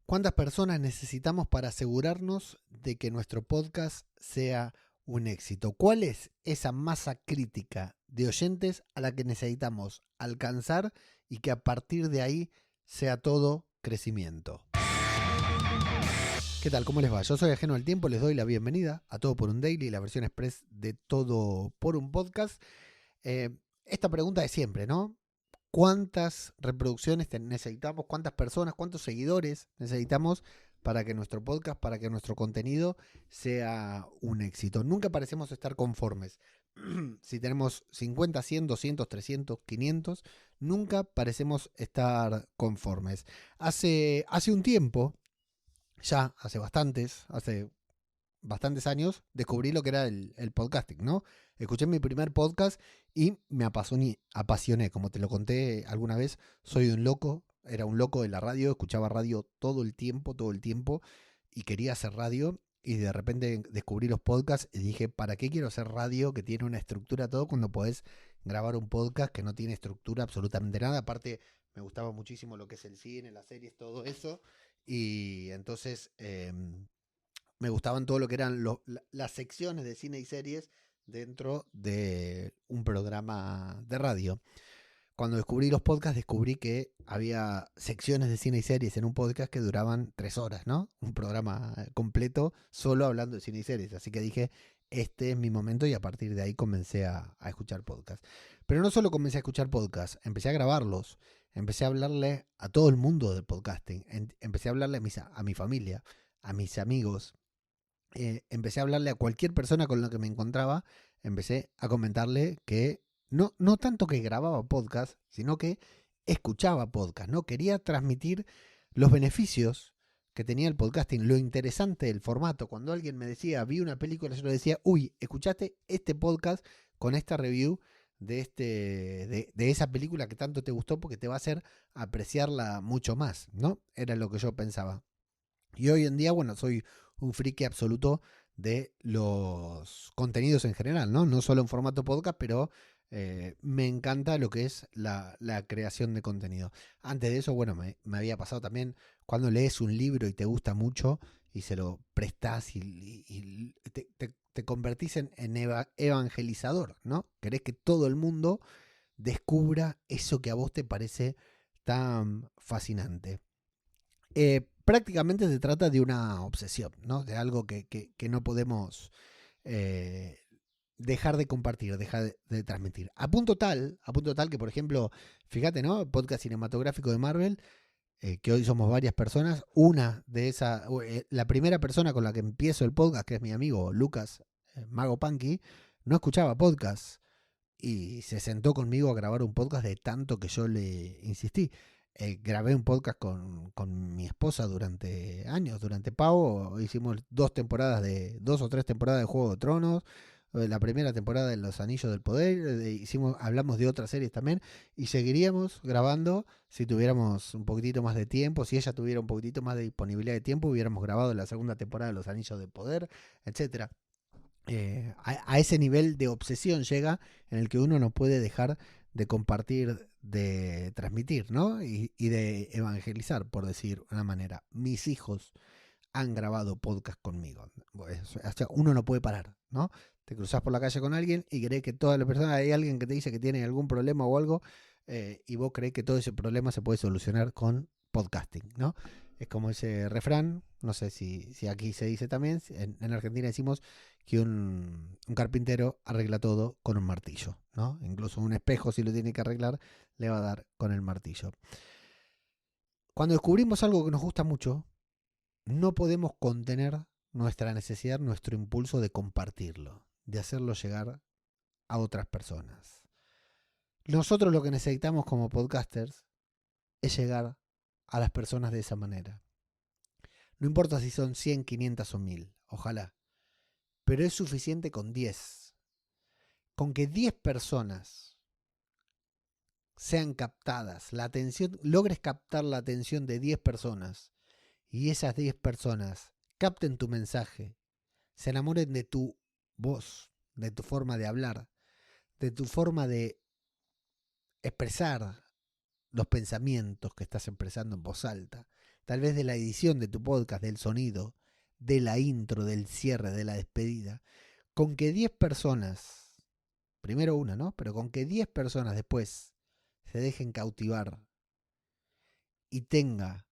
¿Cuántas personas necesitamos para asegurarnos de que nuestro podcast sea un éxito? ¿Cuál es esa masa crítica de oyentes a la que necesitamos alcanzar y que a partir de ahí sea todo crecimiento? ¿Qué tal? ¿Cómo les va? Yo soy Ajeno al Tiempo, les doy la bienvenida a Todo por un Daily, la versión express de Todo por un Podcast. Esta pregunta de siempre, ¿no? ¿Cuántas reproducciones necesitamos? ¿Cuántas personas? ¿Cuántos seguidores necesitamos para que nuestro podcast, para que nuestro contenido sea un éxito? Nunca parecemos estar conformes. Si tenemos 50, 100, 200, 300, 500, nunca parecemos estar conformes. Hace un tiempo, ya hace bastantes años, descubrí lo que era el podcasting, ¿no? Escuché mi primer podcast y me apasioné. Como te lo conté alguna vez, soy un loco, era un loco de la radio, escuchaba radio todo el tiempo, y quería hacer radio. Y de repente descubrí los podcasts y dije, ¿para qué quiero hacer radio que tiene una estructura todo cuando podés grabar un podcast que no tiene estructura absolutamente nada? Aparte, me gustaba muchísimo lo que es el cine, las series, todo eso. Y entonces me gustaban todo lo que eran las secciones de cine y series dentro de un programa de radio. Cuando descubrí los podcasts, descubrí que había secciones de cine y series en un podcast que duraban 3 horas, ¿no? Un programa completo solo hablando de cine y series. Así que dije, este es mi momento, y a partir de ahí comencé a escuchar podcasts. Pero no solo comencé a escuchar podcasts, empecé a grabarlos. Empecé a hablarle a todo el mundo del podcasting. Empecé a hablarle a mi familia, a mis amigos. Empecé a hablarle a cualquier persona con la que me encontraba. Empecé a comentarle que no tanto que grababa podcast, sino que escuchaba podcast, ¿no? Quería transmitir los beneficios que tenía el podcasting, lo interesante del formato. Cuando alguien me decía, vi una película, yo le decía, uy, ¿escuchaste este podcast con esta review de esa película que tanto te gustó? Porque te va a hacer apreciarla mucho más, ¿no? Era lo que yo pensaba. Y hoy en día, bueno, soy un friki absoluto de los contenidos en general, ¿no? No solo en formato podcast, pero me encanta lo que es la creación de contenido. Antes de eso, bueno, me había pasado también cuando lees un libro y te gusta mucho y se lo prestás y te convertís en evangelizador, ¿no? Querés que todo el mundo descubra eso que a vos te parece tan fascinante. Prácticamente se trata de una obsesión, ¿no? De algo que no podemos eh, dejar de compartir, dejar de transmitir. A punto tal que, por ejemplo, fíjate, ¿no? El podcast cinematográfico de Marvel, que hoy somos varias personas. Una de esas, la primera persona con la que empiezo el podcast, que es mi amigo Lucas Mago Punky, no escuchaba podcast y se sentó conmigo a grabar un podcast de tanto que yo le insistí. Grabé un podcast con mi esposa durante años, durante Pau. Hicimos 2 o 3 temporadas de Juego de Tronos, la primera temporada de Los Anillos del Poder. Hablamos de otras series también, y seguiríamos grabando si tuviéramos un poquitito más de tiempo. Si ella tuviera un poquitito más de disponibilidad de tiempo, hubiéramos grabado la segunda temporada de Los Anillos del Poder, etcétera. A ese nivel de obsesión llega, en el que uno no puede dejar de compartir, de transmitir, ¿no? Y de evangelizar, por decir una manera. Mis hijos han grabado podcast conmigo. O sea, uno no puede parar, ¿no? Te cruzas por la calle con alguien y crees que toda la persona, hay alguien que te dice que tiene algún problema o algo, y vos crees que todo ese problema se puede solucionar con podcasting, ¿no? Es como ese refrán, no sé si aquí se dice también, en Argentina decimos que un carpintero arregla todo con un martillo, ¿no? Incluso un espejo, si lo tiene que arreglar, le va a dar con el martillo. Cuando descubrimos algo que nos gusta mucho, no podemos contener nuestra necesidad, nuestro impulso de compartirlo, de hacerlo llegar a otras personas. Nosotros lo que necesitamos como podcasters es llegar a las personas de esa manera. No importa si son 100, 500 o 1000, ojalá. Pero es suficiente con 10. Con que 10 personas sean captadas, logres captar la atención de 10 personas, y esas 10 personas capten tu mensaje, se enamoren de tu voz, de tu forma de hablar, de tu forma de expresar los pensamientos que estás expresando en voz alta, tal vez de la edición de tu podcast, del sonido, de la intro, del cierre, de la despedida, con que 10 personas, primero una, ¿no? Pero con que 10 personas después se dejen cautivar y tenga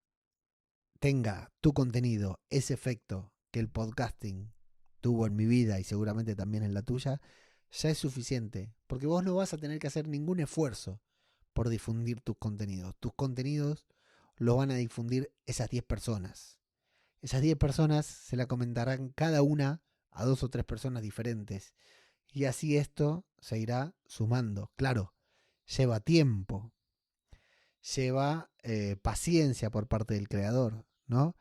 tu contenido ese efecto que el podcasting tuvo en mi vida y seguramente también en la tuya, ya es suficiente, porque vos no vas a tener que hacer ningún esfuerzo por difundir tus contenidos. Tus contenidos los van a difundir esas 10 personas. Esas 10 personas se la comentarán cada una a 2 o 3 personas diferentes. Y así esto se irá sumando. Claro, lleva tiempo, lleva paciencia por parte del creador, ¿no?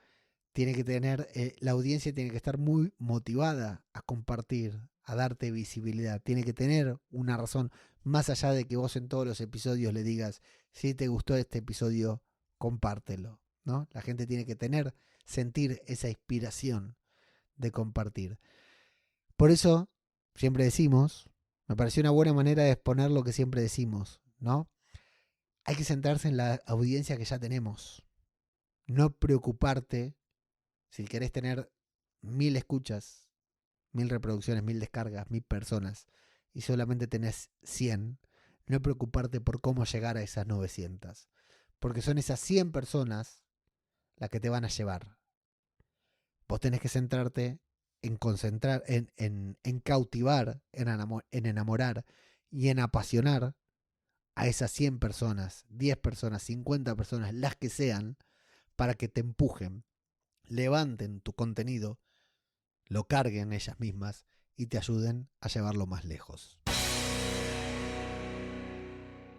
Tiene que tener, la audiencia tiene que estar muy motivada a compartir, a darte visibilidad. Tiene que tener una razón, más allá de que vos en todos los episodios le digas, si te gustó este episodio, compártelo, ¿no? La gente tiene que sentir esa inspiración de compartir. Por eso, siempre decimos, me pareció una buena manera de exponer lo que siempre decimos, ¿no? Hay que centrarse en la audiencia que ya tenemos. No preocuparte si querés tener 1000 escuchas, 1000 reproducciones, 1000 descargas, 1000 personas y solamente tenés 100, no preocuparte por cómo llegar a esas 900. Porque son esas 100 personas las que te van a llevar. Vos tenés que centrarte en concentrar, en cautivar, en enamorar y en apasionar a esas 100 personas, 10 personas, 50 personas, las que sean, para que te empujen, levanten tu contenido, lo carguen ellas mismas y te ayuden a llevarlo más lejos.